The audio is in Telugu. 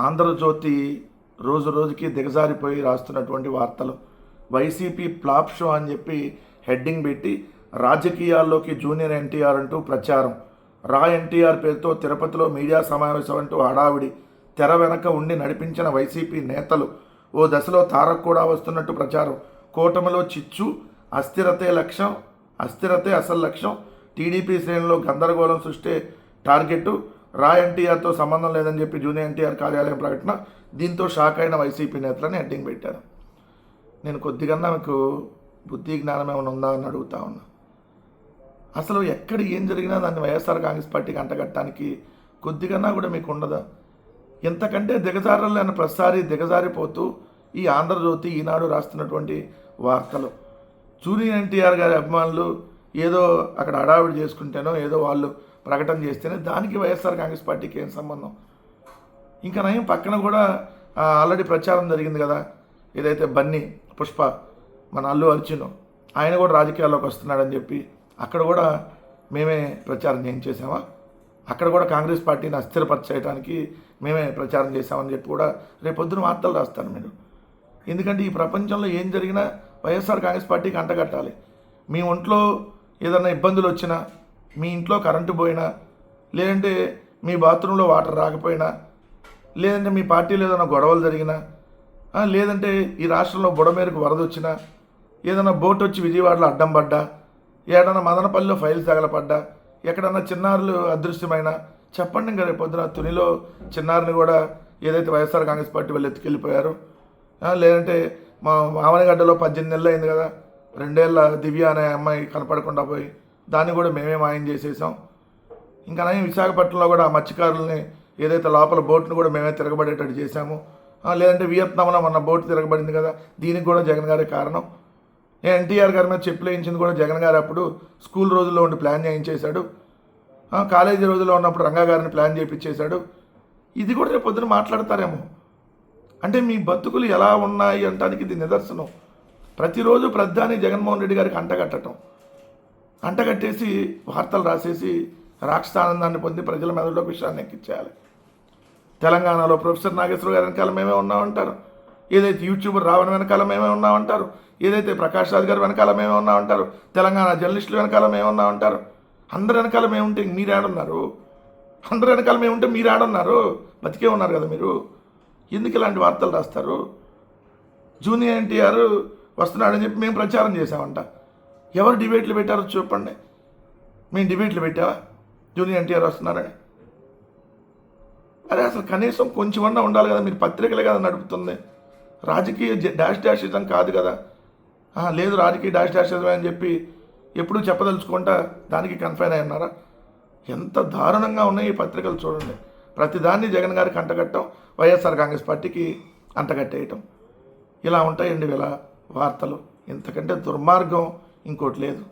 ఆంధ్రజ్యోతి రోజు రోజుకి దిగజారిపోయి రాస్తున్నటువంటి వార్తలు. వైసీపీ ఫ్లాప్ షో అని చెప్పి హెడ్డింగ్ పెట్టి రాజకీయాల్లోకి జూనియర్ ఎన్టీఆర్ అంటూ ప్రచారం. రా ఎన్టీఆర్ పేరుతో తిరుపతిలో మీడియా సమావేశం అంటూ హడావిడి. తెర వెనక ఉండి నడిపించిన వైసీపీ నేతలు. ఓ దశలో తారక్ కూడా వస్తున్నట్టు ప్రచారం. కూటమిలో చిచ్చు, అస్థిరతే లక్ష్యం, అస్థిరతే అసలు లక్ష్యం. టీడీపీ శ్రేణుల్లో గందరగోళం సృష్టి టార్గెట్. రా ఎన్టీఆర్తో సంబంధం లేదని చెప్పి జూనియర్ ఎన్టీఆర్ కార్యాలయం ప్రకటన. దీంతో షాక్ అయిన వైసీపీ నేతలని హెడ్డింగ్ పెట్టారు. నేను కొద్దిగా మీకు బుద్ధి జ్ఞానం ఏమైనా ఉందా అని అడుగుతా ఉన్నా. అసలు ఎక్కడ ఏం జరిగినా దాన్ని వైఎస్ఆర్ కాంగ్రెస్ పార్టీకి అంటగట్టడానికి కొద్దిగా కూడా మీకు ఉండదా? ఎంతకంటే దిగజారాలని ప్రతిసారి దిగజారిపోతూ ఈ ఆంధ్రజ్యోతి, ఈనాడు రాస్తున్నటువంటి వార్తలు. జూనియర్ ఎన్టీఆర్ గారి అభిమానులు ఏదో అక్కడ హడావిడి చేసుకుంటేనో ఏదో వాళ్ళు ప్రకటన చేస్తేనే దానికి వైఎస్ఆర్ కాంగ్రెస్ పార్టీకి ఏం సంబంధం? ఇంకా నయం పక్కన కూడా ఆల్రెడీ ప్రచారం జరిగింది కదా, ఏదైతే బన్నీ పుష్ప మన అల్లు అర్జున్ ఆయన కూడా రాజకీయాల్లోకి వస్తున్నాడని చెప్పి అక్కడ కూడా మేమే ప్రచారం చేయించేసామా? అక్కడ కూడా కాంగ్రెస్ పార్టీని అస్థిరపరచేయడానికి మేమే ప్రచారం చేశామని చెప్పి కూడా రేపొద్దున వార్తలు రాస్తారు మీరు. ఎందుకంటే ఈ ప్రపంచంలో ఏం జరిగినా వైఎస్ఆర్ కాంగ్రెస్ పార్టీకి అంటగట్టాలి. మీ ఒంట్లో ఏదైనా ఇబ్బందులు వచ్చినా, మీ ఇంట్లో కరెంటు పోయినా, లేదంటే మీ బాత్రూంలో వాటర్ రాకపోయినా, లేదంటే మీ పార్టీలో ఏదైనా గొడవలు జరిగినా, లేదంటే ఈ రాష్ట్రంలో బుడమేరకు వరద వచ్చినా, ఏదైనా బోట్ వచ్చి విజయవాడలో అడ్డం పడ్డా, ఏదైనా మదనపల్లిలో ఫైల్స్ తగలపడ్డా, ఎక్కడన్నా చిన్నారులు అదృశ్యమైనా చెప్పండి. ఇంకా రేపు పొద్దున తునిలో చిన్నారిని కూడా ఏదైతే వైఎస్ఆర్ కాంగ్రెస్ పార్టీ వాళ్ళు ఎత్తుకెళ్ళిపోయారు, లేదంటే మా మామనగడ్డలో 18 నెలలు అయింది కదా, 2 ఏళ్ళ దివ్య అనే అమ్మాయి కనపడకుండా పోయి దాన్ని కూడా మేమే మాయం చేసేసాం. ఇంకా నయం విశాఖపట్నంలో కూడా ఆ మత్స్యకారులని ఏదైతే లోపల బోట్ను కూడా మేమే తిరగబడేటట్టు చేశాము. లేదంటే వియత్నాంలో మన బోటు తిరగబడింది కదా, దీనికి కూడా జగన్ గారే కారణం. ఎన్టీఆర్ గారి మీద చెప్పులు వేయించింది కూడా జగన్ గారు. అప్పుడు స్కూల్ రోజుల్లో ఉండి ప్లాన్ చేయించేశాడు. కాలేజీ రోజుల్లో ఉన్నప్పుడు రంగా గారిని ప్లాన్ చేయించేశాడు. ఇది కూడా రేపు పొద్దున మాట్లాడతారేమో. అంటే మీ బతుకులు ఎలా ఉన్నాయి అంటానికి ఇది నిదర్శనం. ప్రతిరోజు ప్రధాని జగన్మోహన్ రెడ్డి గారికి అంటగట్టేసి వార్తలు రాసేసి రాక్షసానందాన్ని పొంది ప్రజల మెదడులోకి విషయాన్ని ఎక్కించేయాలి. తెలంగాణలో ప్రొఫెసర్ నాగేశ్వర గారి వెనకాల మేమే ఉన్నామంటారు, ఏదైతే యూట్యూబర్ రావణ వెనకాల మేమే ఉన్నామంటారు, ఏదైతే ప్రకాష్ రాజ్ గారి వెనకాల మేమే ఉన్నామంటారు, తెలంగాణ జర్నలిస్టుల వెనకాల మేము ఉన్నామంటారు. అందరి వెనకాల మేము ఉంటే మీరు ఆడున్నారు, అందరి వెనకాల మేము ఉంటే మీరు ఆడున్నారు, బతికే ఉన్నారు కదా మీరు. ఎందుకు ఇలాంటి వార్తలు రాస్తారు? జూనియర్ ఎన్టీఆర్ వస్తున్నాడని చెప్పి మేము ప్రచారం చేసామంట. ఎవరు డిబేట్లు పెట్టారో చెప్పండి. మేము డిబేట్లు పెట్టావా జూనియర్ ఎన్టీఆర్ వస్తున్నారని? అరే అసలు కనీసం కొంచెమన్నా ఉండాలి కదా. మీరు పత్రికలే కదా నడుపుతుంది, రాజకీయ డాషిజం కాదు కదా. లేదు రాజకీయ డాషిజమే అని చెప్పి ఎప్పుడూ చెప్పదలుచుకుంటా దానికి కన్ఫైన్ అయి ఉన్నారా? ఎంత దారుణంగా ఉన్నాయి ఈ పత్రికలు చూడండి. ప్రతిదాన్ని జగన్ గారికి అంటగట్టడం, వైఎస్ఆర్ కాంగ్రెస్ పార్టీకి అంటగట్టేయటం, ఇలా ఉంటాయండి ఇలా వార్తలు. ఇంతకంటే దుర్మార్గం ఇంకోటి లేదు.